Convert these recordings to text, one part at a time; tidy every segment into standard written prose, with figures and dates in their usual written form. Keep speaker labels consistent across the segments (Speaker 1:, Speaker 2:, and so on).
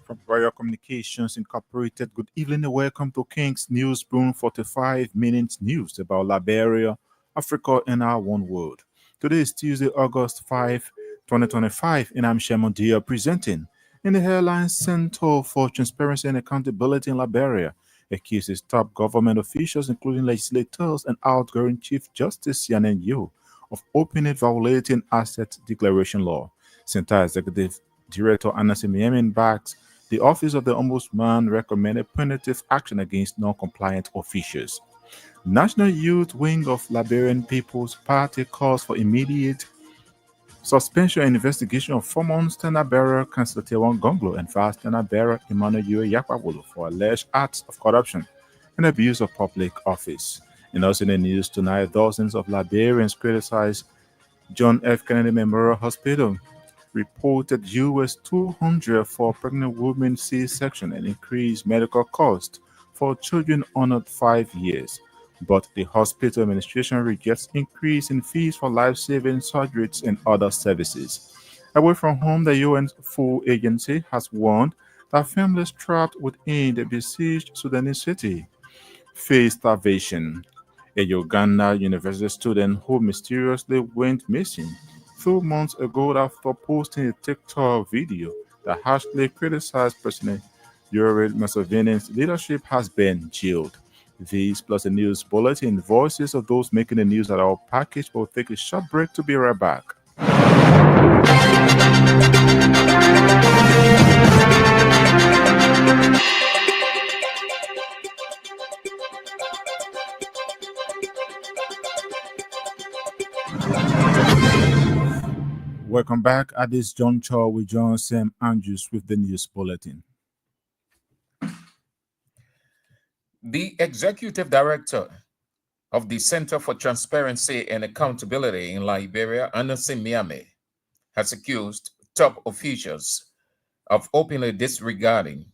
Speaker 1: from Royal Communications Incorporated. Good evening and welcome to King's News Broom 45 minutes news about Liberia, Africa, and our one world. Today is Tuesday, August 5, 2025, and I'm Shemon Dia presenting. In the Airline Center for Transparency and Accountability in Liberia, accuses top government officials, including legislators and outgoing Chief Justice Yanen Yu, of openly violating asset declaration law. Center Executive Director Anasi Yemen backs the Office of the Ombudsman recommended punitive action against non-compliant officials. National Youth Wing of Liberian People's Party calls for immediate suspension and investigation of former standard bearer Councillor Tewan Gonglo and vice standard bearer Emmanuel Yue Yakwabulu for alleged acts of corruption and abuse of public office. And also in the news tonight, dozens of Liberians criticize John F. Kennedy Memorial Hospital reported US 200 for pregnant women C-section and increased medical costs for children under 5 years. But the hospital administration rejects increase in fees for life-saving surgeries and other services. Away from home, the UN Food Agency has warned that families trapped within the besieged Sudanese city face starvation. A Uganda university student who mysteriously went missing 2 months ago after posting a TikTok video that harshly criticized President Yoweri Museveni's leadership has been jailed. These plus a news bulletin, voices of those making the news at our package. We'll take a short break to be right back. Welcome back. At this juncture, we join Sam Andrews with the news bulletin.
Speaker 2: The executive director of the Center for Transparency and Accountability in Liberia, Anasi Miame, has accused top officials of openly disregarding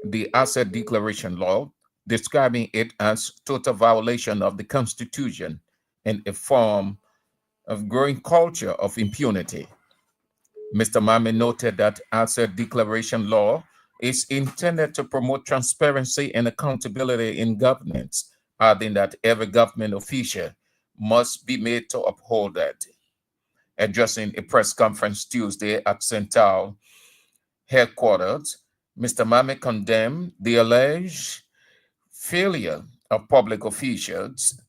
Speaker 2: the asset declaration law, describing it as total violation of the Constitution and a form of growing culture of impunity. Mr. Mame noted that asset declaration law is intended to promote transparency and accountability in governance, adding that every government official must be made to uphold that. Addressing a press conference Tuesday at Central headquarters, Mr. Mame condemned the alleged failure of public officials,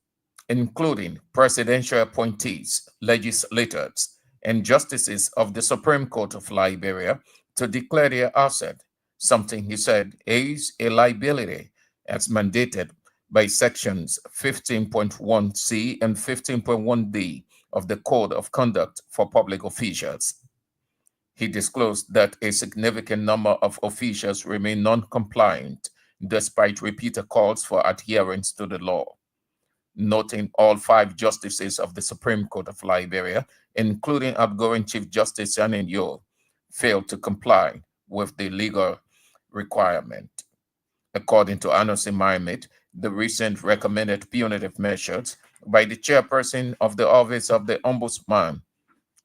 Speaker 2: including presidential appointees, legislators, and justices of the Supreme Court of Liberia, to declare their asset, something he said is a liability as mandated by sections 15.1c and 15.1d of the Code of Conduct for Public Officials. He disclosed that a significant number of officials remain non-compliant despite repeated calls for adherence to the law, noting all 5 justices of the Supreme Court of Liberia, including outgoing Chief Justice Yanin Yo, failed to comply with the legal requirement. According to Anosi Maimet, the recent recommended punitive measures by the chairperson of the Office of the Ombudsman,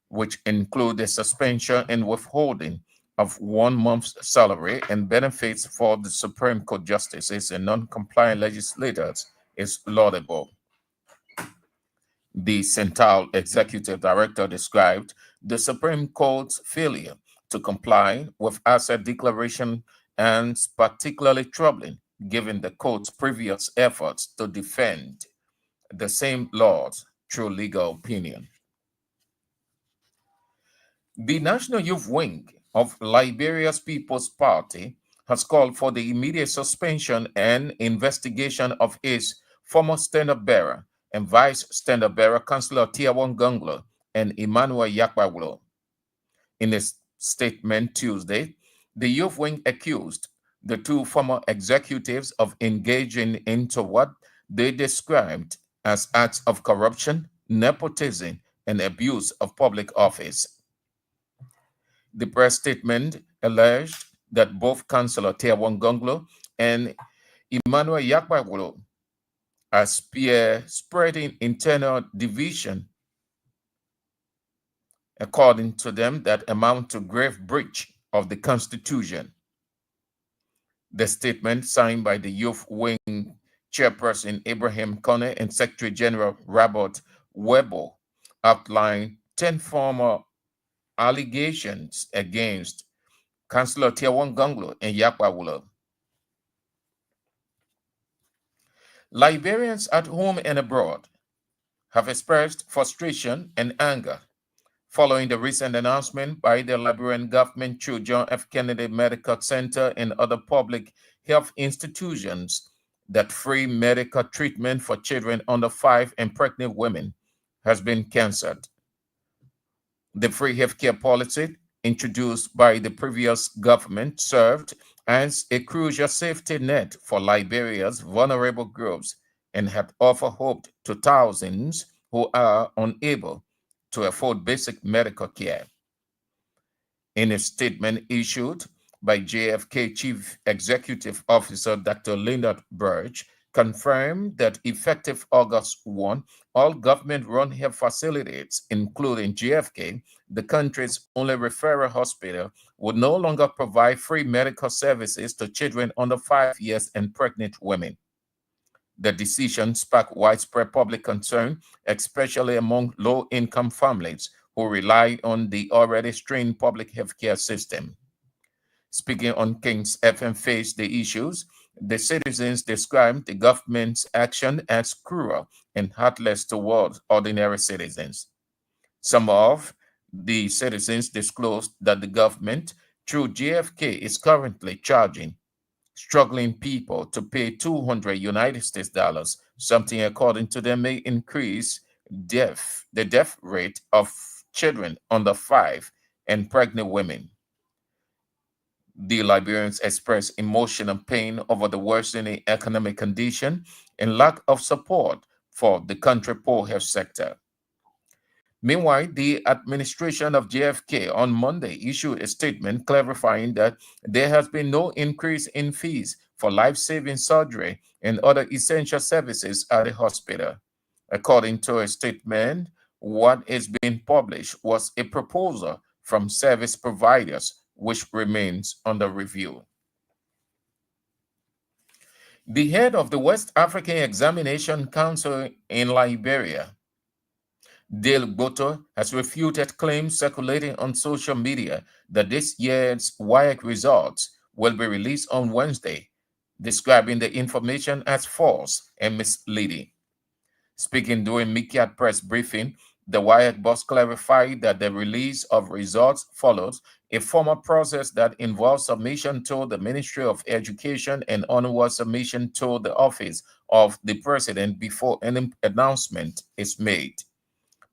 Speaker 2: which include the suspension and withholding of 1 month's salary and benefits for the Supreme Court justices and non-compliant legislators, is laudable. The Central Executive Director described the Supreme Court's failure to comply with asset declaration as particularly troubling, given the court's previous efforts to defend the same laws through legal opinion. The National Youth Wing of Liberia's People's Party has called for the immediate suspension and investigation of its former standard bearer and vice standard bearer, Councillor Tiawan Gonglo and Emmanuel Yakwabulu. In a statement Tuesday, the Youth Wing accused the 2 former executives of engaging into what they described as acts of corruption, nepotism, and abuse of public office. The press statement alleged that both Councillor Tiawan Gonglo and Emmanuel Yakwabulu are spreading internal division, according to them, that amount to grave breach of the Constitution. The statement, signed by the Youth Wing chairperson Ibrahim Kone and Secretary General Robert Webo, outlined 10 former allegations against Councillor Tiawan Ganglo and Yakwawula. Liberians at home and abroad have expressed frustration and anger following the recent announcement by the Liberian government through John F. Kennedy Medical Center and other public health institutions that free medical treatment for children under 5 and pregnant women has been canceled. The free healthcare policy introduced by the previous government served as a crucial safety net for Liberia's vulnerable groups and had offered hope to thousands who are unable to afford basic medical care. In a statement issued by JFK Chief Executive Officer Dr. Leonard Burge, confirmed that effective August 1, all government-run health facilities, including JFK, the country's only referral hospital, would no longer provide free medical services to children under 5 years and pregnant women. The decision sparked widespread public concern, especially among low-income families who rely on the already strained public healthcare system. Speaking on King's FM Face the issues, the citizens described the government's action as cruel and heartless towards ordinary citizens. Some of the citizens disclosed that the government, through JFK, is currently charging struggling people to pay 200 United States dollars, something according to them may increase the death rate of children under 5 and pregnant women. The Liberians expressed emotional pain over the worsening economic condition and lack of support for the country poor health sector. Meanwhile, the administration of JFK on Monday issued a statement clarifying that there has been no increase in fees for life-saving surgery and other essential services at the hospital. According to a statement, what is being published was a proposal from service providers, which remains under review. The head of the West African Examination Council in Liberia, Dale Goto, has refuted claims circulating on social media that this year's WIAC results will be released on Wednesday, describing the information as false and misleading. Speaking during Mikyat press briefing, the WIAC boss clarified that the release of results follows a formal process that involves submission to the Ministry of Education and onward submission to the office of the president before an announcement is made.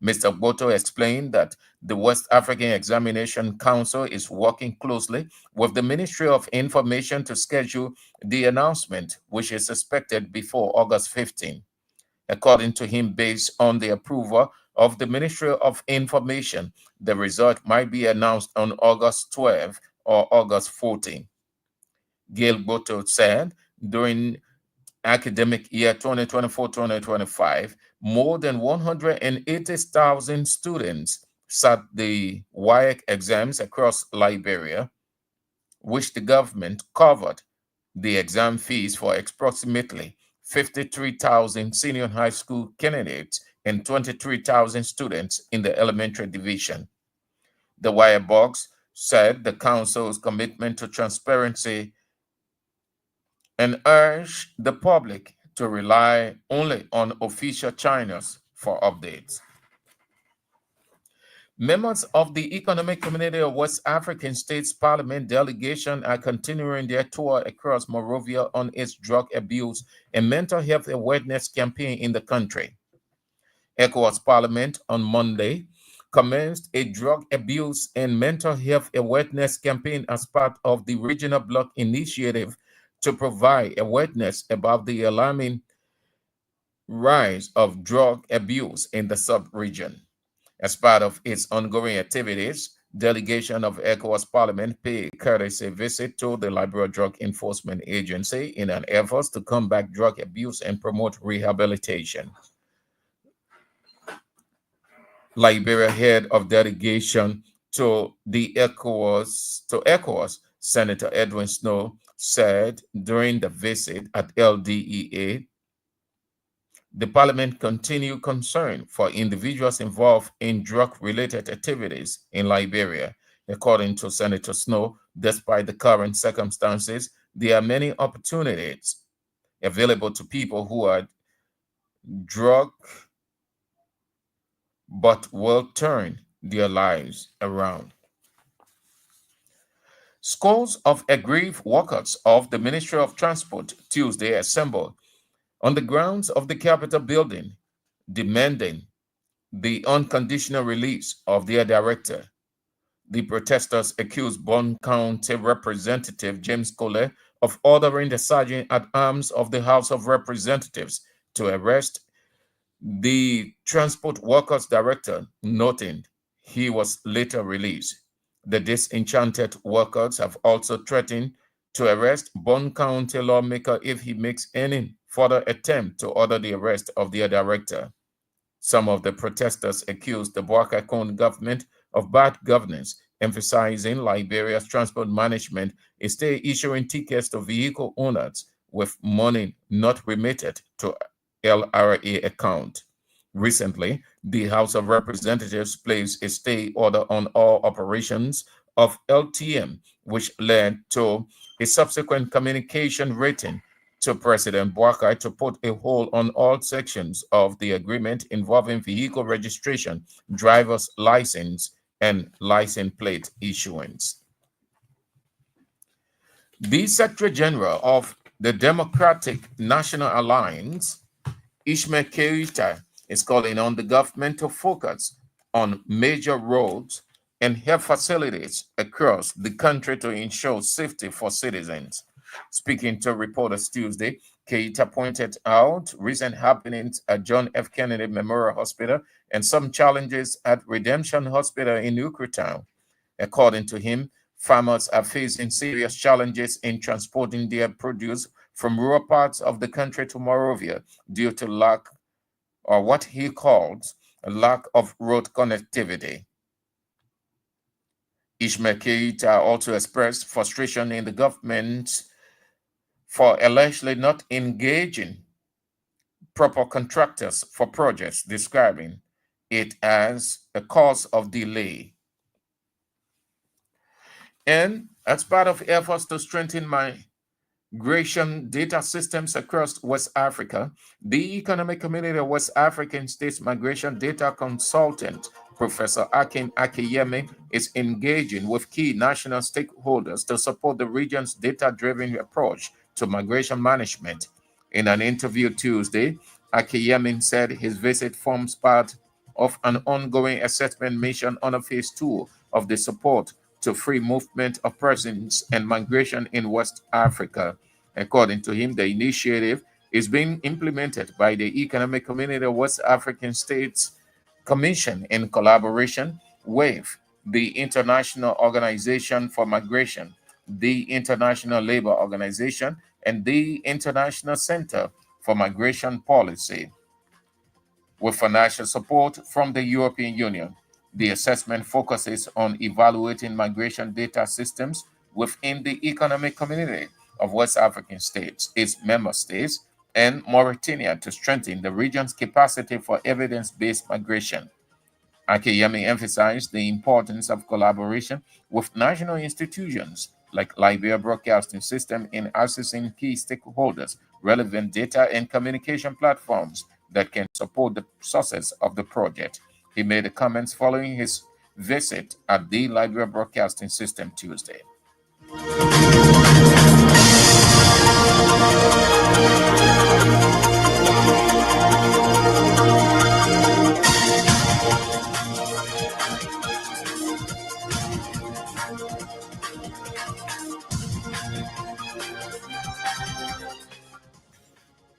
Speaker 2: Mr. Boto explained that the West African Examination Council is working closely with the Ministry of Information to schedule the announcement, which is expected before August 15. According to him, based on the approval of the Ministry of Information, the result might be announced on August 12 or August 14. Gail Boto said during academic year 2024-2025, more than 180,000 students sat the WIAC exams across Liberia, which the government covered the exam fees for approximately 53,000 senior high school candidates and 23,000 students in the elementary division. The WIAC box said the council's commitment to transparency and urged the public to rely only on official channels for updates. Members of the Economic Community of West African States Parliament delegation are continuing their tour across Monrovia on its drug abuse and mental health awareness campaign in the country. ECOWAS Parliament on Monday commenced a drug abuse and mental health awareness campaign as part of the Regional Bloc Initiative to provide awareness about the alarming rise of drug abuse in the sub-region. As part of its ongoing activities, delegation of ECOWAS Parliament paid a courtesy visit to the Liberia Drug Enforcement Agency in an effort to combat drug abuse and promote rehabilitation. Liberia head of delegation to ECOWAS, Senator Edwin Snow, said during the visit at LDEA, the parliament continued concern for individuals involved in drug-related activities in Liberia. According to Senator Snow, despite the current circumstances, there are many opportunities available to people who are drug but will turn their lives around. Scores of aggrieved workers of the Ministry of Transport Tuesday assembled on the grounds of the Capitol building, demanding the unconditional release of their director. The protesters accused Bonn County Representative James Cole of ordering the Sergeant at Arms of the House of Representatives to arrest the Transport Workers Director, noting he was later released. The disenchanted workers have also threatened to arrest Bonn County lawmaker if he makes any further attempt to order the arrest of their director. Some of the protesters accused the Boakai County government of bad governance, emphasizing Liberia's transport management is still issuing tickets to vehicle owners with money not remitted to LRA account. Recently, the House of Representatives placed a stay order on all operations of LTM, which led to a subsequent communication written to President Boakai to put a hold on all sections of the agreement involving vehicle registration, driver's license, and license plate issuance. The Secretary General of the Democratic National Alliance, Ishmael Keita, is calling on the government to focus on major roads and health facilities across the country to ensure safety for citizens. Speaking to reporters Tuesday, Keita pointed out recent happenings at John F. Kennedy Memorial Hospital and some challenges at Redemption Hospital in Ukretown. According to him, farmers are facing serious challenges in transporting their produce from rural parts of the country to Morovia due to lack, or what he calls a lack of road connectivity. Ishmael Keita also expressed frustration in the government for allegedly not engaging proper contractors for projects, describing it as a cause of delay. And as part of efforts to strengthen migration data systems across West Africa, the Economic Community of West African States Migration Data Consultant, Professor Akin Akiyemi, is engaging with key national stakeholders to support the region's data-driven approach to migration management. In an interview Tuesday, Akiyemi said his visit forms part of an ongoing assessment mission under phase 2 of the support to free movement of persons and migration in West Africa. According to him, the initiative is being implemented by the Economic Community of West African States Commission in collaboration with the International Organization for Migration, the International Labor Organization, and the International Center for Migration Policy, with financial support from the European Union. The assessment focuses on evaluating migration data systems within the Economic Community of West African States, its member states, and Mauritania to strengthen the region's capacity for evidence-based migration. Akeyemi emphasized the importance of collaboration with national institutions like Liberia Broadcasting System in accessing key stakeholders, relevant data and communication platforms that can support the success of the project. He made the comments following his visit at the Liberia Broadcasting System Tuesday.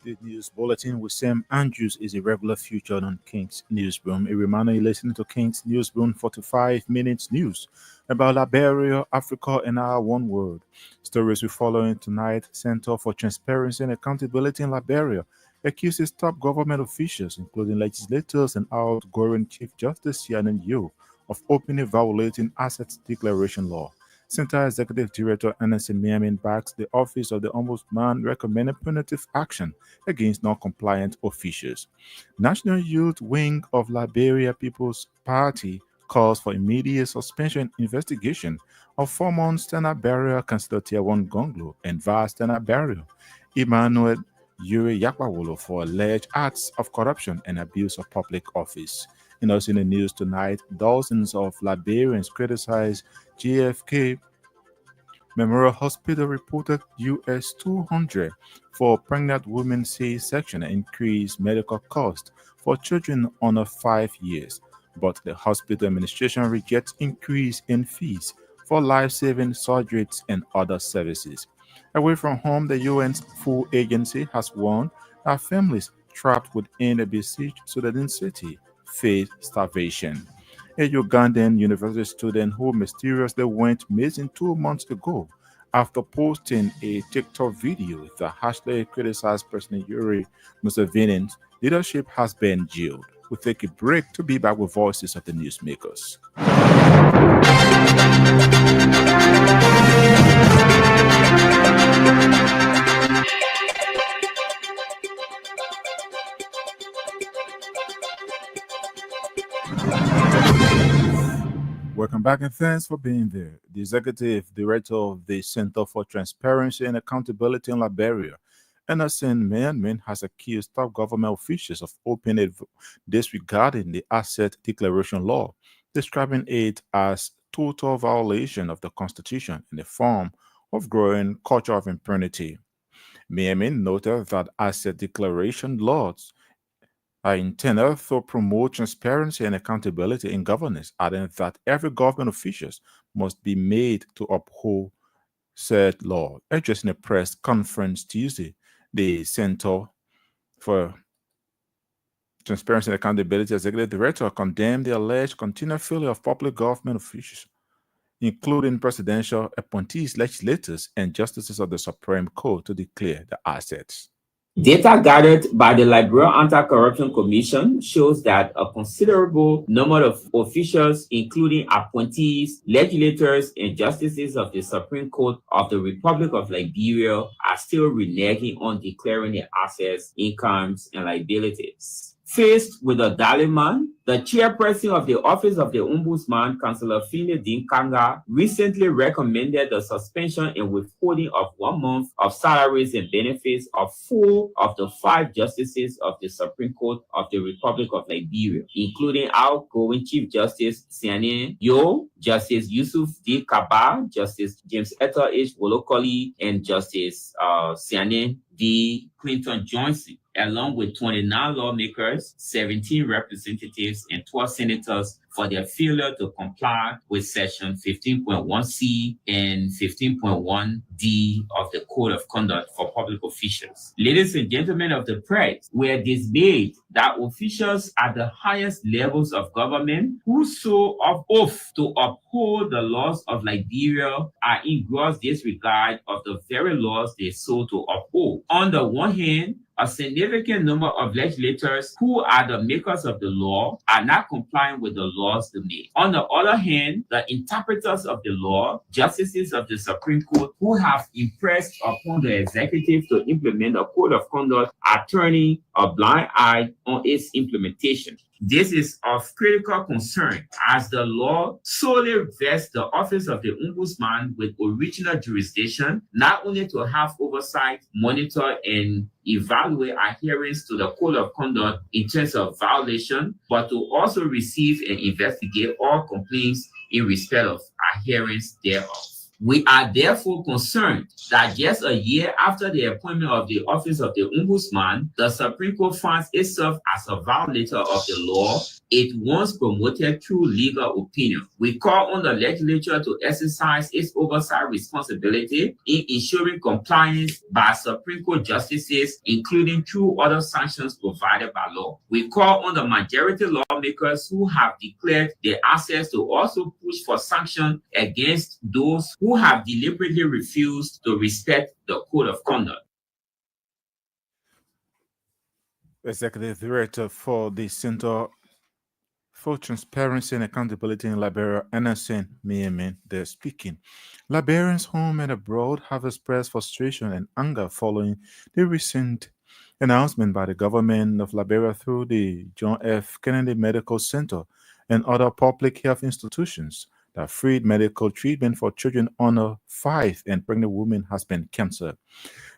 Speaker 1: The news bulletin with Sam Andrews is a regular featured on King's Newsroom. A reminder you're listening to King's Newsroom 45 minutes news about Liberia, Africa, and our one world. Stories we follow in tonight: Center for Transparency and Accountability in Liberia accuses top government officials, including legislators and outgoing Chief Justice Shannon Yu, of openly violating assets declaration law. Center Executive Director Ernest Miamin backs the Office of the Ombudsman recommending punitive action against non-compliant officials. National Youth Wing of Liberia People's Party calls for immediate suspension and investigation of former Stena Barrier Councillor Tier 1 Gonglo and Vice Stena Barrier Emmanuel Yuri Yakpawolo for alleged acts of corruption and abuse of public office. And also in the news tonight, dozens of Liberians criticize GFK Memorial Hospital reported US 200 for pregnant women C-section and increased medical costs for children under 5 years. But the hospital administration rejects increase in fees for life-saving surgeries and other services. Away from home, the UN's food agency has warned that families trapped within a besieged Sudan city face starvation. A Ugandan university student who mysteriously went missing 2 months ago after posting a TikTok video that harshly criticized President Yuri Museveni's leadership has been jailed. We take a break to be back with voices of the newsmakers. Welcome back and thanks for being there. The executive director of the Center for Transparency and Accountability in Liberia, Anderson Manman, has accused top government officials of openly disregarding the Asset Declaration Law, describing it as total violation of the Constitution in the form of growing culture of impunity. Manman noted that asset declaration laws are intended to promote transparency and accountability in governance, adding that every government officials must be made to uphold said law. Addressing a press conference Tuesday, the Center for Transparency and Accountability Executive Director condemned the alleged continued failure of public government officials, including presidential appointees, legislators, and justices of the Supreme Court, to declare the assets.
Speaker 3: Data gathered by the Liberia Anti-Corruption Commission shows that a considerable number of officials, including appointees, legislators, and justices of the Supreme Court of the Republic of Liberia, are still reneging on declaring their assets, incomes, and liabilities. Faced with a dilemma, the chairperson of the Office of the Ombudsman, Councillor Fine Dinkanga, recently recommended the suspension and withholding of 1 month of salaries and benefits of 4 of the 5 justices of the Supreme Court of the Republic of Liberia, including outgoing Chief Justice Siane Yo, Justice Yusuf D. Kaba, Justice James Etta H. Wolokoli, and Justice Siane D. Clinton Johnson, along with 29 lawmakers, 17 representatives, and 12 senators for their failure to comply with Section 15.1c and 15.1d of the Code of Conduct for Public Officials. Ladies and gentlemen of the press, we are dismayed that officials at the highest levels of government who swore oath to uphold the laws of Liberia are in gross disregard of the very laws they swore to uphold. On the one hand, a significant number of legislators who are the makers of the law are not complying with the laws they make. On the other hand, the interpreters of the law, justices of the Supreme Court who have impressed upon the executive to implement a code of conduct are turning a blind eye on its implementation. This is of critical concern as the law solely vests the Office of the Ombudsman with original jurisdiction, not only to have oversight, monitor, and evaluate adherence to the Code of Conduct in terms of violation, but to also receive and investigate all complaints in respect of adherence thereof. We are therefore concerned that just a year after the appointment of the Office of the Ombudsman, the Supreme Court finds itself as a violator of the law it once promoted through legal opinion. We call on the legislature to exercise its oversight responsibility in ensuring compliance by Supreme Court justices, including through other sanctions provided by law. We call on the majority lawmakers who have declared their access to also push for sanction against those who have deliberately refused to respect the Code of Conduct.
Speaker 1: Executive Director for the Center For transparency and accountability in Liberia, Anderson Miamin, they're speaking. Liberians home and abroad have expressed frustration and anger following the recent announcement by the government of Liberia through the John F. Kennedy Medical Center and other public health institutions that freed medical treatment for children under 5 and pregnant women has been cancelled.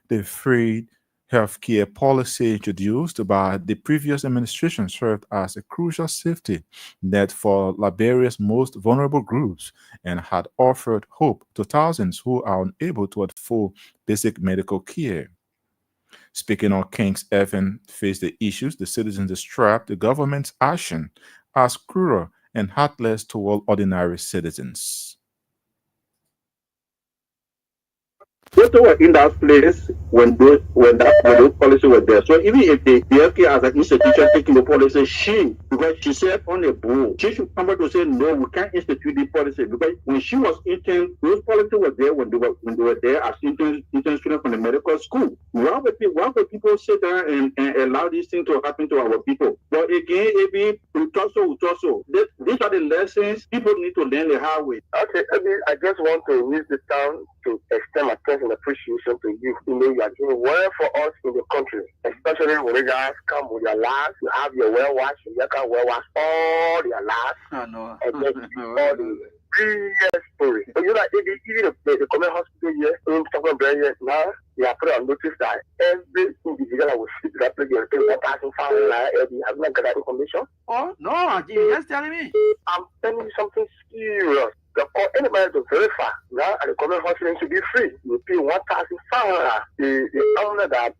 Speaker 1: The free healthcare policy introduced by the previous administration served as a crucial safety net for Liberia's most vulnerable groups and had offered hope to thousands who are unable to afford basic medical care. Speaking on King's Evan faced the issues, the citizens described the government's action as cruel and heartless toward ordinary citizens.
Speaker 4: Those who were in that place when those policy were there. So even if the DFK as an institution taking the policy, because she said on the board, she should come back to say no, we can't institute the policy because when she was intern, those policies were there when they were there as intern students from the medical school. Why would people sit there and allow these things to happen to our people? But again, it be utoso. These are the lessons people need to learn the hard way.
Speaker 5: Okay, I just want to use this time to extend my thanks and appreciation to you. You know, you are doing well for us in the country, especially when you guys come with your lives. You have your well wash, you can well wash all your lives, and then all the previous story. But you know, even the government hospital here in Stockholm, now they are put on notice that every individual that will sit that place, you're paying 1,500 naira. Have not got that information?
Speaker 4: Oh no, you're just telling me.
Speaker 5: I'm telling you something serious. For anybody to verify now at the government hospital should be free. You pay 1,500. The owner that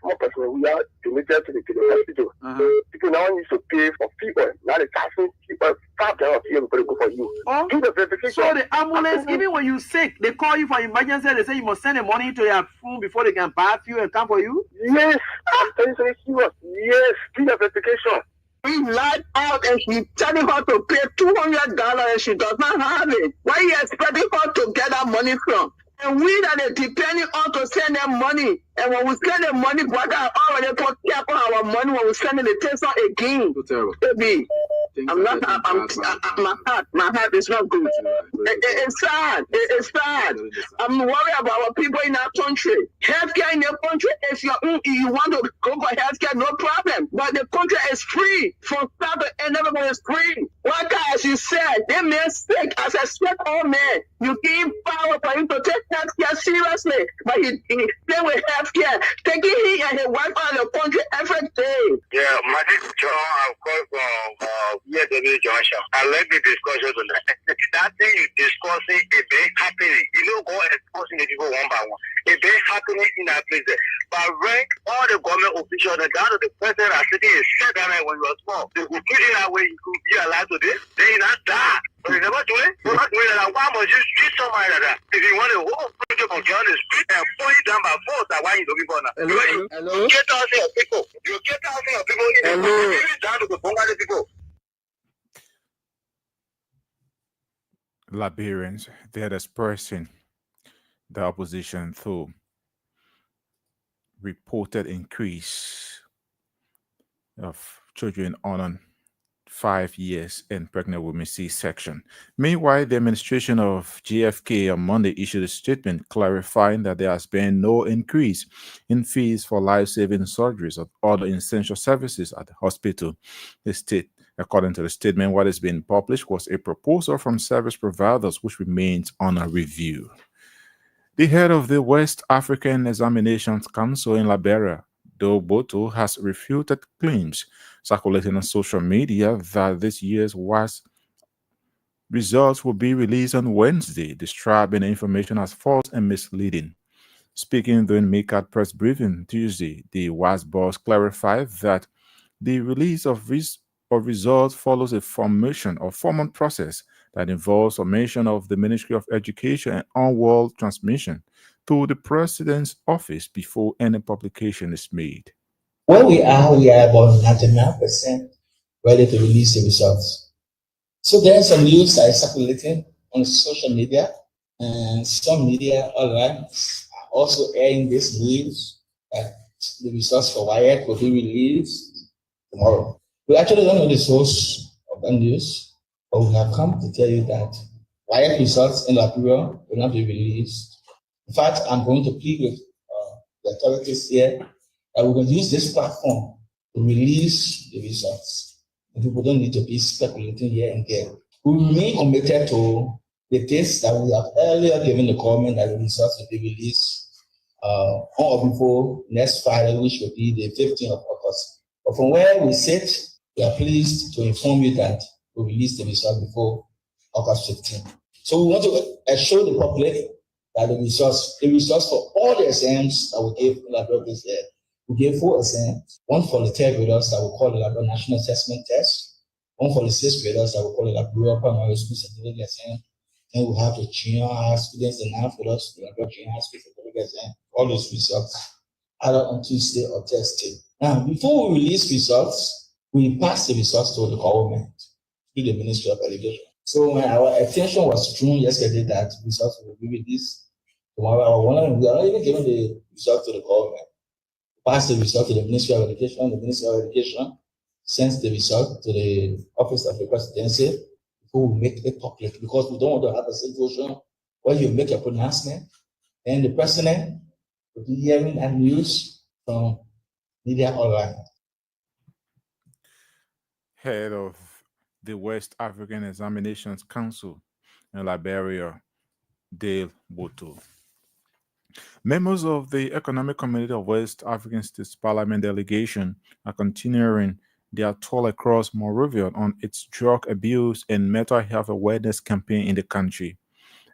Speaker 5: small person we are donated to the hospital. People now need to pay for people. Now the taxing people $5 here to go for you.
Speaker 4: Oh,
Speaker 5: do the verification.
Speaker 4: So the ambulance, even when you're sick, they call you for emergency. They say you must send the money to your phone before they can buy you and come for you.
Speaker 5: Yes, I'm telling you serious. Yes, do the verification.
Speaker 4: He lied out and she telling her to pay $200 and she does not have it. Where you expecting her to get that money from? And we that are depending on to send them money. And when we send them money, brother, already put cap on our money when we send it takes on again. Baby, my heart is not good. It's sad. It's sad. I'm worried about our people in our country. Healthcare in the country, if you want to go for healthcare, no problem. But the country is free from start to end. Everybody is free. One guy, as you said, they made sick. As I said, all men, you give power for him to take healthcare seriously. But he stay with healthcare, taking he and his wife out of the country every day.
Speaker 5: Yeah, my name is John. I'm calling from EW Junction. I like the discussion tonight. That thing you discussing, it been happening. You know, go exposing the people one by one. It been happening in that place there. But rank all the government officials and down to the president are sitting and said that when you were small. They could put it that way, you could be alive today. They not die. But you never do it. You're not doing that. Why must you treat somebody like that? If you want to whole project on the street and pull you down by force, that's why you're looking for now.
Speaker 4: Hello?
Speaker 5: You get thousands of people. You get thousands of people in the country down to the Bangladesh people.
Speaker 1: Liberians, they are expressing the opposition through reported increase of children under 5 years and pregnant women C-section. Meanwhile, the administration of GFK on Monday issued a statement clarifying that there has been no increase in fees for life-saving surgeries or other essential services at the hospital. The state, according to the statement, what is being published was a proposal from service providers which remains under review. The head of the West African Examinations Council in Liberia, Boto, has refuted claims circulating on social media that this year's WAS results will be released on Wednesday, describing the information as false and misleading. Speaking during MICAD press briefing Tuesday, the WAS boss clarified that the release of results follows a formal process that involves formation of the Ministry of Education and onward transmission to the President's office before any publication is made.
Speaker 6: Where we are about 99% ready to release the results. So there's some news that is circulating on social media, and some media, are also airing this news that the results for WIAC will be released tomorrow. We actually don't know the source of news, but we have come to tell you that riot results in Liberia will not be released. In fact, I'm going to plead with the authorities here that we're going to use this platform to release the results. And people don't need to be speculating here and there. We remain committed to the dates that we have earlier given the government that the results will be released on or before next Friday, which will be the 15th of August. But from where we sit, we are pleased to inform you that we release the result before August 15th. So we want to assure the public that the results for all the exams that we gave Labrador this year, we gave 4 exams, one for the third graders that we call the Labrador National Assessment Test, one for the sixth graders that we call the Labrador Primary School Certificate Exam, and we have the junior high students and now for us, the Labrador Junior High School Certificate Exam. All those results either on Tuesday or Thursday. Now, before we release results, we pass the results to the government, to the Ministry of Education. So when our attention was drawn yesterday that results will be released tomorrow, we are not even giving the results to the government. Pass the result to the Ministry of Education. The Ministry of Education sends the result to the Office of the Presidency who will make it public because we don't want to have a situation where you make a pronouncement and the President will be hearing that news from media online.
Speaker 1: Head of the West African Examinations Council in Liberia, Dale Boto. Members of the Economic Community of West African States Parliament delegation are continuing their tour across Monrovia on its drug abuse and mental health awareness campaign in the country.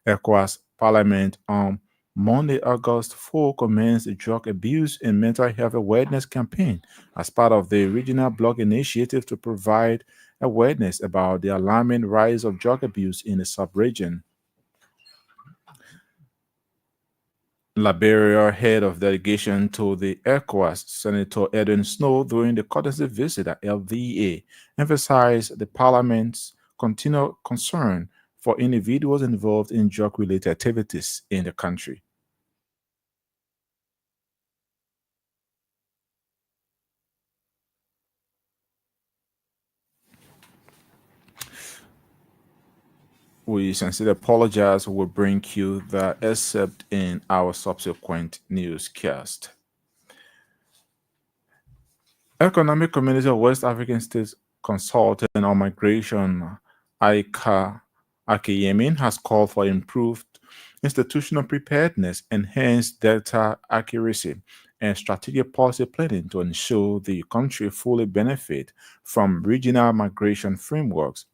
Speaker 1: ECOWAS Parliament on Monday, August 4, commenced a drug abuse and mental health awareness campaign as part of the regional bloc initiative to provide awareness about the alarming rise of drug abuse in the sub-region. Liberia head of delegation to the ECOWAS, Senator Edwin Snow, during the courtesy visit at LVA, emphasized the Parliament's continual concern for individuals involved in drug-related activities in the country. We sincerely apologize. We'll bring you the excerpt in our subsequent newscast. Economic Community of West African States Consultant on Migration, Aika Akeyemin, has called for improved institutional preparedness, enhanced data accuracy, and strategic policy planning to ensure the country fully benefit from regional migration frameworks.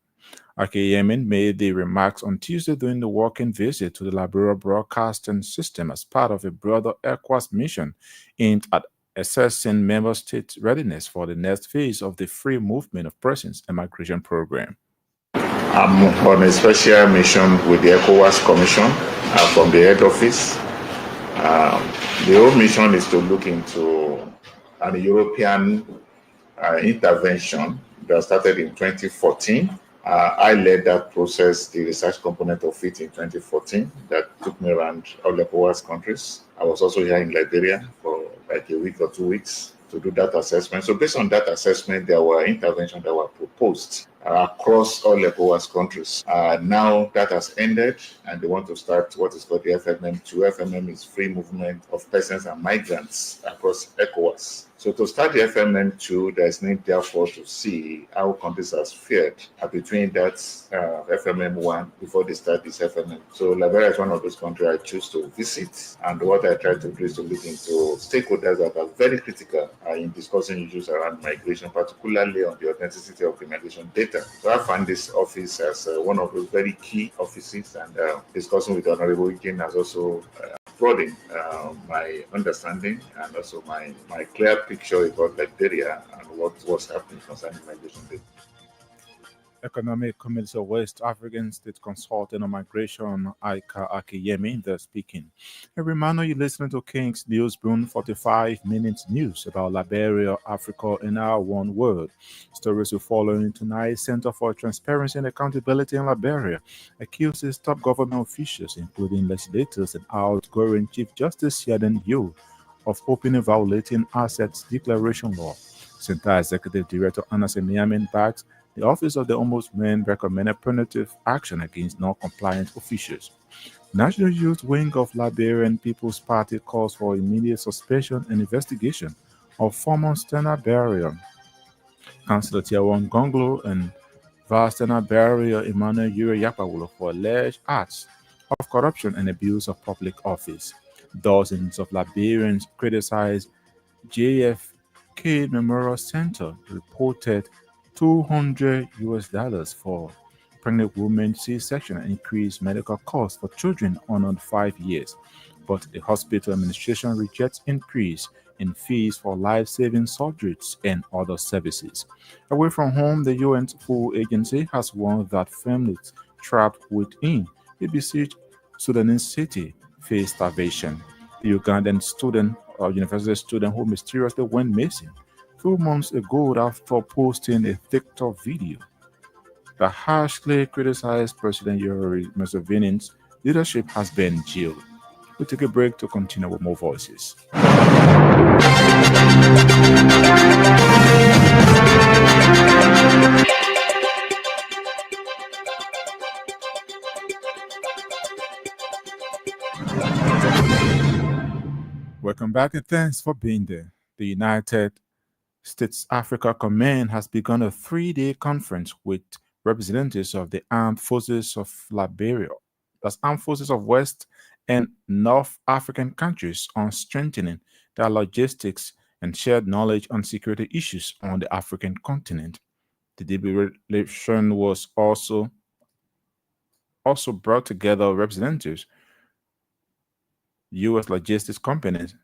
Speaker 1: Akeyemin made the remarks on Tuesday during the working visit to the Liberia Broadcasting System as part of a broader ECOWAS mission aimed at assessing member states' readiness for the next phase of the Free Movement of Persons and Migration Program.
Speaker 7: I'm on a special mission with the ECOWAS Commission from the head office. The whole mission is to look into an European intervention that started in 2014. I led that process, the research component of it in 2014, that took me around all the ECOWAS countries. I was also here in Liberia for like a week or 2 weeks to do that assessment. So based on that assessment, there were interventions that were proposed across all ECOWAS countries. Now that has ended, and they want to start what is called the FMM2. FMM is Free Movement of Persons and Migrants across ECOWAS. So to start the FMM2, there's need therefore to see how countries have fared between that FMM1 before they start this FMM. So Liberia is one of those countries I choose to visit, and what I try to do is to look into stakeholders that are very critical in discussing issues around migration, particularly on the authenticity of the migration data. So I find this office as one of those very key offices, and discussing with the Honorable Eugene has also broadened my understanding and also my clear picture about Liberia and what was happening concerning migration data.
Speaker 1: Economic Community of West African State Consultant on Migration, Aika Akeyemi, there speaking. A reminder, you're listening to King's Newsroom, 45 minutes news about Liberia, Africa, and our one world. Stories will follow in tonight's Center for Transparency and Accountability in Liberia accuses top government officials, including legislators and outgoing Chief Justice Sheldon Yu, of openly violating assets declaration law. Center Executive Director Anase Miamin backs The Office of the Ombudsman recommended punitive action against non-compliant officials. National Youth Wing of Liberian People's Party calls for immediate suspension and investigation of former Stena Barrier Councillor Tiawan Gonglo and Vastana Barrier Emmanuel Yuri Yapawulo for alleged acts of corruption and abuse of public office. Dozens of Liberians criticized JFK Memorial Center reported 200 US dollars for pregnant women C-section and increased medical costs for children under 5 years. But the hospital administration rejects increase in fees for life-saving surgeries and other services. Away from home, the UN Food Agency has warned that families trapped within a besieged Sudanese city face starvation. The Ugandan student or university student who mysteriously went missing 2 months ago after posting a TikTok video that harshly criticized President Yoweri Museveni's leadership has been jailed. We'll take a break to continue with more voices. Welcome back and thanks for being there. The United States Africa Command has begun a 3-day conference with representatives of the armed forces of Liberia, that's armed forces of West and North African countries, on strengthening their logistics and shared knowledge on security issues on the African continent. The deliberation was also brought together representatives, U.S. logistics companies,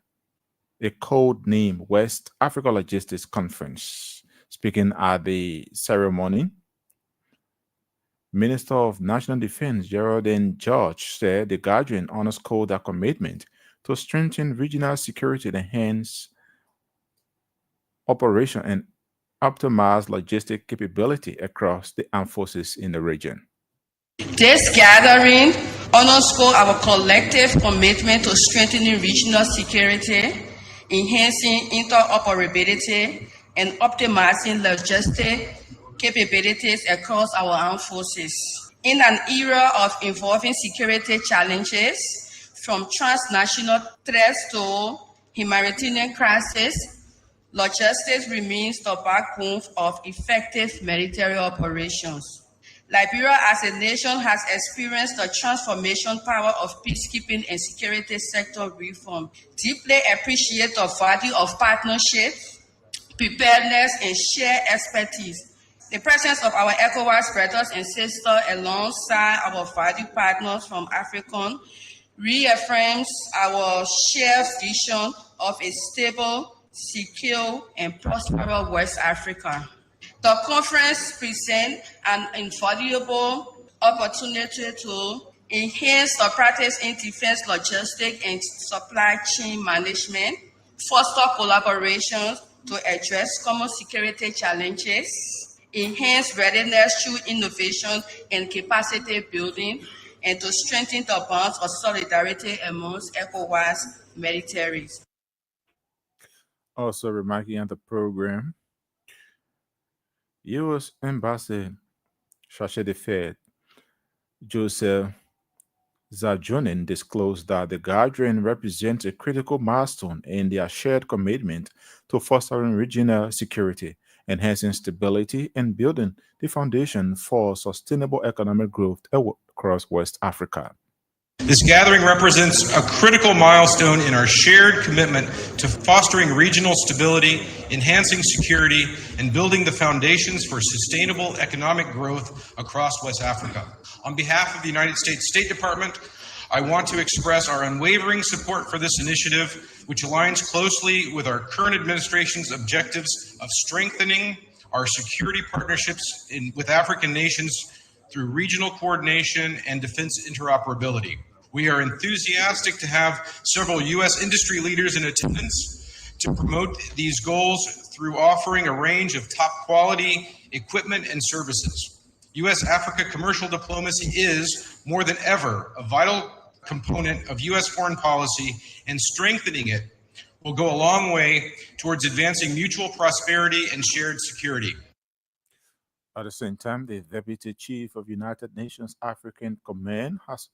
Speaker 1: a code name West Africa Logistics Conference. Speaking at the ceremony, Minister of National Defense Geraldine George said the gathering underscored their commitment to strengthen regional security and enhance operation and optimize logistic capability across the armed forces in the region.
Speaker 8: This gathering underscores our collective commitment to strengthening regional security, enhancing interoperability, and optimizing logistic capabilities across our armed forces. In an era of evolving security challenges, from transnational threats to humanitarian crises, logistics remains the backbone of effective military operations. Liberia as a nation has experienced the transformation power of peacekeeping and security sector reform. Deeply appreciate the value of partnership, preparedness, and shared expertise. The presence of our ECOWAS brothers and sisters alongside our valued partners from Africa reaffirms our shared vision of a stable, secure, and prosperous West Africa. The conference presents an invaluable opportunity to enhance the practice in defense logistics and supply chain management, foster collaboration to address common security challenges, enhance readiness through innovation and capacity building, and to strengthen the bonds of solidarity amongst ECOWAS militaries.
Speaker 1: Also remarking on the program, U.S. Ambassador Chargé d'Affaires Joseph Zajonin disclosed that the gathering represents a critical milestone in their shared commitment to fostering regional security, enhancing stability, and building the foundation for sustainable economic growth across West Africa.
Speaker 9: This gathering represents a critical milestone in our shared commitment to fostering regional stability, enhancing security, and building the foundations for sustainable economic growth across West Africa. On behalf of the United States State Department, I want to express our unwavering support for this initiative, which aligns closely with our current administration's objectives of strengthening our security partnerships with African nations through regional coordination and defense interoperability. We are enthusiastic to have several U.S. industry leaders in attendance to promote these goals through offering a range of top quality equipment and services. U.S.-Africa commercial diplomacy is, more than ever, a vital component of U.S. foreign policy, and strengthening it will go a long way towards advancing mutual prosperity and shared security.
Speaker 1: At the same time, the Deputy Chief of United Nations African Command has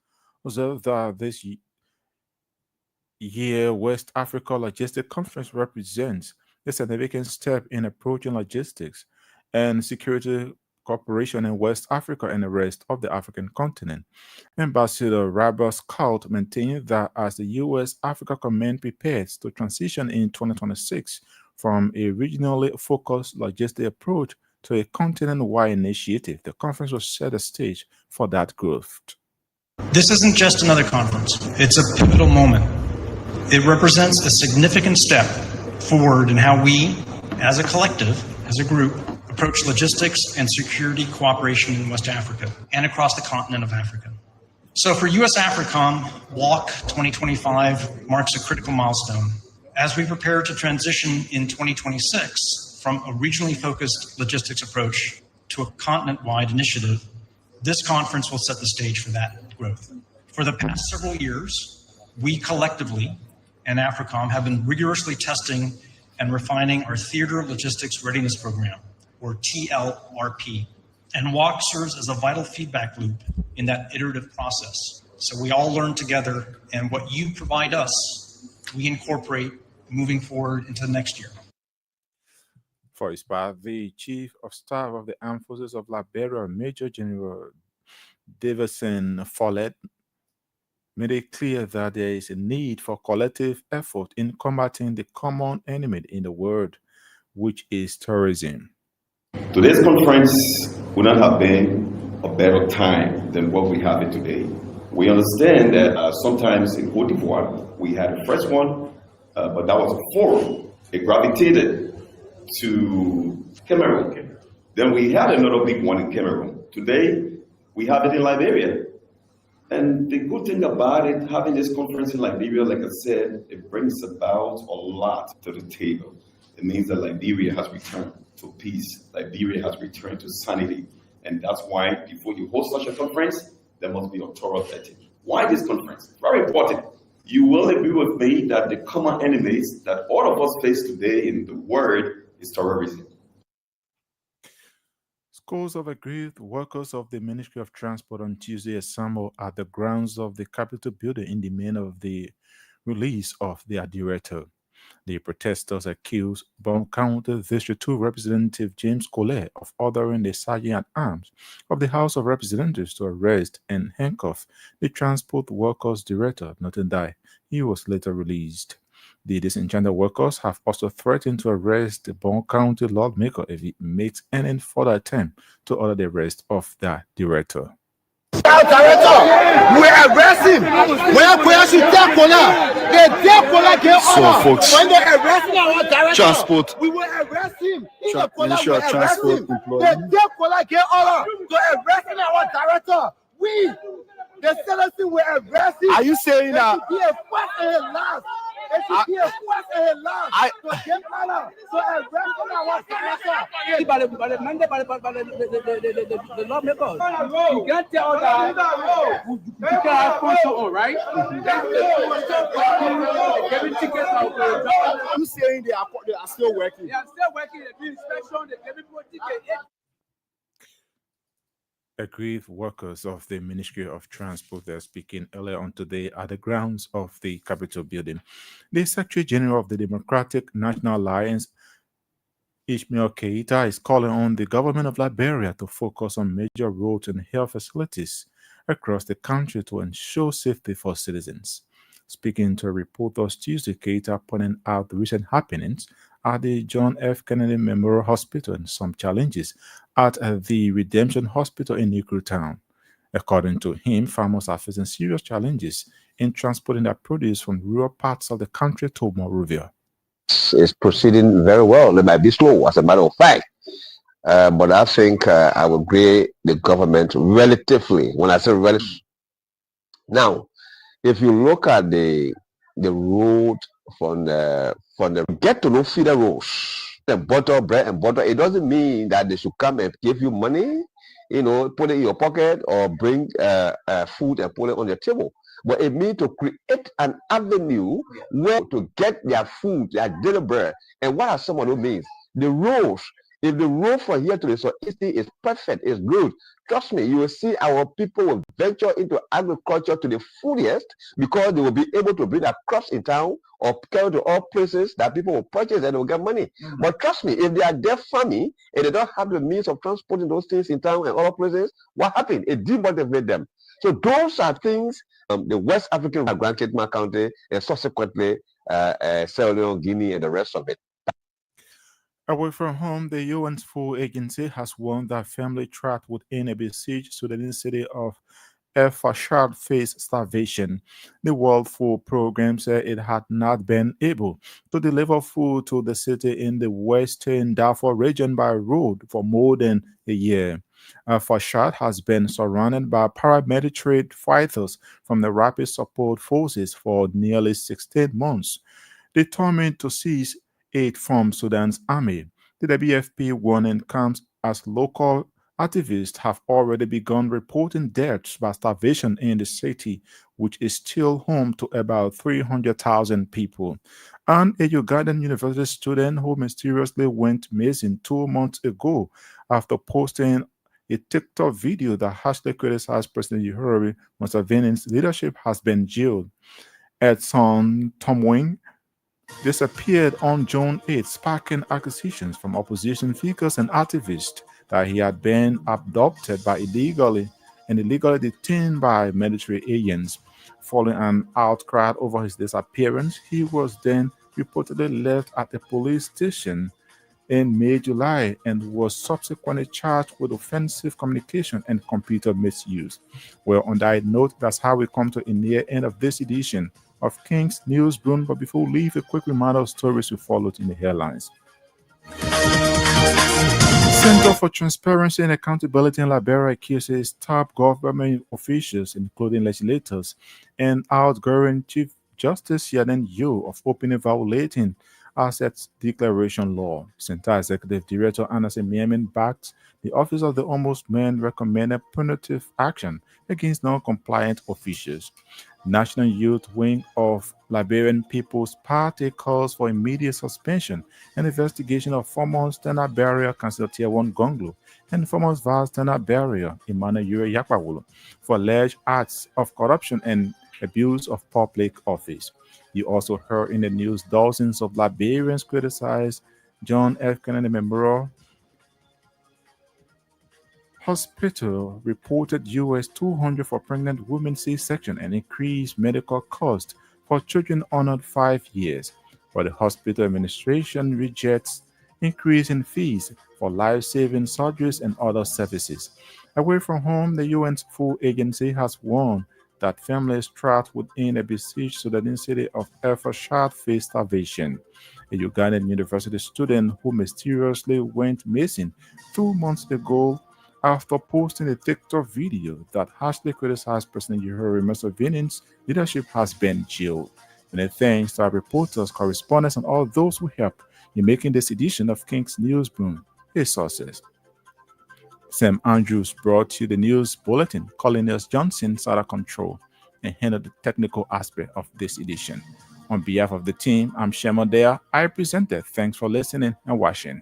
Speaker 1: observed that this year West Africa Logistics Conference represents a significant step in approaching logistics and security cooperation in West Africa and the rest of the African continent. Ambassador Robert Scout maintained that as the U.S. Africa Command prepares to transition in 2026 from a regionally focused logistic approach to a continent-wide initiative, the conference will set the stage for that growth.
Speaker 9: This isn't just another conference. It's a pivotal moment. It represents a significant step forward in how we, as a collective, as a group, approach logistics and security cooperation in West Africa and across the continent of Africa. So for US AFRICOM, WALK 2025 marks a critical milestone. As we prepare to transition in 2026 from a regionally focused logistics approach to a continent-wide initiative, this conference will set the stage for that growth. For the past several years, we collectively and AFRICOM have been rigorously testing and refining our Theater Logistics Readiness Program, or TLRP. And WALK serves as a vital feedback loop in that iterative process. So we all learn together, and what you provide us, we incorporate moving forward into the next year.
Speaker 1: For his part, the Chief of Staff of the Armed Forces of Liberia, Major General Davison Follett, made it clear that there is a need for collective effort in combating the common enemy in the world, which is terrorism.
Speaker 10: Today's conference would not have been a better time than what we have it today. We understand that sometimes in Cote d'Ivoire, we had the first one, but that was a forum. It gravitated to Cameroon. Then we had another big one in Cameroon. Today, we have it in Liberia. And the good thing about it, having this conference in Liberia, like I said, it brings about a lot to the table. It means that Liberia has returned to peace. Liberia has returned to sanity. And that's why before you host such a conference, there must be a thorough vetting. Why this conference? Very important. You will agree with me that the common enemies that all of us face today in the world is terrorism.
Speaker 1: Scores of aggrieved workers of the Ministry of Transport on Tuesday assembled at the grounds of the Capitol building in demand of the release of their director. The protesters accused Brown County District 2 Representative James Collet of ordering the Sergeant-at-Arms of the House of Representatives to arrest and handcuff the transport workers' director, noting that he was later released. The disenchanted workers have also threatened to arrest the Brown County lawmaker if he makes any further attempt to order the arrest of that director.
Speaker 11: Our director, we arrest him. Where should take Kola? They take Kola get order.
Speaker 12: Folks,
Speaker 11: when they arrest our director,
Speaker 12: transport,
Speaker 11: we will arrest him.
Speaker 12: Ministry of Transport employee.
Speaker 11: They take Kola get order to arrest our director. We, the citizens, will arrest him.
Speaker 12: Are you saying that?
Speaker 11: It should be a first and last. It should be a first and last to get order to arrest our director.
Speaker 13: By the lawmakers. You can't tell that you can have sponsor on, right? Giving tickets out.
Speaker 12: You saying they are still working?
Speaker 13: They are still working. They do inspection. They give people tickets.
Speaker 1: Aggrieved workers of the Ministry of Transport were speaking earlier on today at the grounds of the Capitol building. The Secretary General of the Democratic National Alliance, Ishmael Keita, is calling on the government of Liberia to focus on major roads and health facilities across the country to ensure safety for citizens. Speaking to reporters Tuesday, Keita pointed out the recent happenings at the John F. Kennedy Memorial Hospital and some challenges at the Redemption Hospital in Nikuru Town. According to him, farmers are facing serious challenges in transporting their produce from rural parts of the country to Monrovia.
Speaker 14: It's proceeding very well. It might be slow, as a matter of fact. But I think I would grade the government relatively. When I say relatively, now, if you look at the road from the get to know feeder roads, the butter, bread and butter, it doesn't mean that they should come and give you money, put it in your pocket or bring food and put it on your table. But it means to create an avenue where to get their food, their dinner bread. And what are some of those means? The roads If the road from here to the southeast is perfect, is good, trust me, you will see our people will venture into agriculture to the fullest because they will be able to bring their crops in town or carry to all places that people will purchase and they will get money. But trust me, if they are there farming and they don't have the means of transporting those things in town and other places, what happened? It demotivates them. So those are things the West African Grand Kitma County and subsequently Sierra Leone, Guinea, and the rest of it.
Speaker 1: Away from home, the UN's food agency has warned that family trapped within a besieged Sudanese city of El Fashad faced starvation. The World Food Program said it had not been able to deliver food to the city in the western Darfur region by road for more than a year. Al Fashad has been surrounded by paramilitary fighters from the Rapid Support Forces for nearly 16 months, determined to seize aid from Sudan's army. The WFP warning comes as local activists have already begun reporting deaths by starvation in the city, which is still home to about 300,000 people. And a Ugandan university student who mysteriously went missing 2 months ago after posting a TikTok video that harshly criticized President Yoweri Museveni's leadership has been jailed. Edson Tomwing disappeared on June 8, sparking accusations from opposition figures and activists that he had been abducted by illegally detained by military agents. Following an outcry over his disappearance, he was then reportedly left at a police station in May-July and was subsequently charged with offensive communication and computer misuse. Well, on that note, that's how we come to a near end of this edition of King's Newsroom. But before we leave, a quick reminder of stories we followed in the headlines. Center for Transparency and Accountability in Liberia accuses top government officials, including legislators and outgoing Chief Justice Yaden Yu, of openly violating Assets Declaration Law. Center Executive Director Anase Miamin backed the Office of the Ombudsman recommended punitive action against non-compliant officials. National Youth Wing of Liberian People's Party calls for immediate suspension and investigation of former Standard Barrier Council Tier 1 Gonglo and former Vice Standard Barrier Emmanuel Yure Yakpawulu for alleged acts of corruption and abuse of public office. You also heard in the news dozens of Liberians criticize John F. Kennedy Memorial Hospital reported US 200 for pregnant women C-section and increased medical costs for children under 5 years, but the hospital administration rejects increase in fees for life-saving surgeries and other services. Away from home, the UN's food agency has warned that families trapped within a besieged Sudanese city of El Fashad face starvation. A Ugandan university student who mysteriously went missing 2 months ago after posting a TikTok video that harshly criticized President Yoweri Museveni's leadership has been jailed. Many thanks to our reporters, correspondents, and all those who helped in making this edition of King's Newsroom a success. Sam Andrews brought you the news bulletin. Colonel Johnson sat at control and handled the technical aspect of this edition. On behalf of the team, I'm Shema Dea. I presented. Thanks for listening and watching.